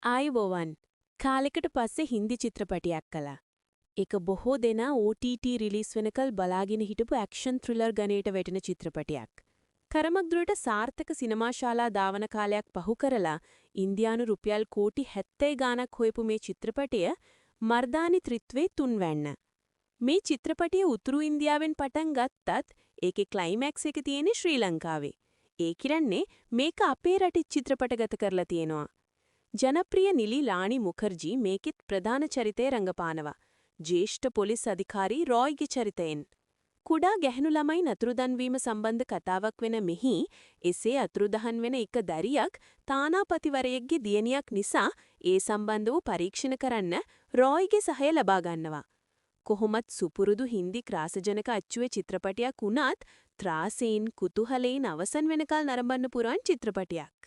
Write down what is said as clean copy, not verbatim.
ආයුබෝවන් කාලෙකට පස්සේ හින්දි චිත්‍රපටයක් කළා. ඒක බොහෝ දෙනා OTT රිලීස් වෙනකල් බලාගෙන හිටපු ඇක්ෂන් ත්‍රිලර් ගණයට වැටෙන චිත්‍රපටයක්. තරමක් දුරට සාර්ථක සිනමා ශාලා ධාවන කාලයක් පහු කරලා ඉන්දියානු රුපියල් කෝටි 70 ගාණක් හොයපු මේ චිත්‍රපටය මර්දානි ත්‍රිත්වේ තුන්වැන්න. මේ චිත්‍රපටය උතුරු ඉන්දියාවෙන් පටන් ගත්තත් ඒකේ ක්ලයිමැක්ස් එක තියෙන්නේ ශ්‍රී ලංකාවේ. ඒ කියන්නේ මේක අපේ රටේ චිත්‍රපටගත කරලා තියෙනවා. ජනප්‍රිය නිලි ලානි මුඛර්ජී මේකෙත් ප්‍රධාන චරිතය රංගපානවා. ජ්‍යෙෂ්ඨ පොලිස් අධිකාරී රොයිගේ චරිතයෙන්. කුඩා ගැහැණු ළමයි අතුරුදන් වීම සම්බන්ධ කතාවක් වෙන මෙහි එසේ අතුරුදහන් වෙන එක දැරියක් තානාපතිවරයෙක්ගේ දියණියක් නිසා ඒ සම්බන්ධව පරීක්ෂණ කරන්න රොයිගේ සහාය ලබා ගන්නවා. කොහොමත් සුපුරුදු හින්දි ක්‍රාසජනක අච්චුවේ චිත්‍රපටයක් වුණත් ත්‍රාසයෙන් කුතුහලයෙන් අවසන් වෙනකල් නරඹන්න පුරවන් චිත්‍රපටයක්.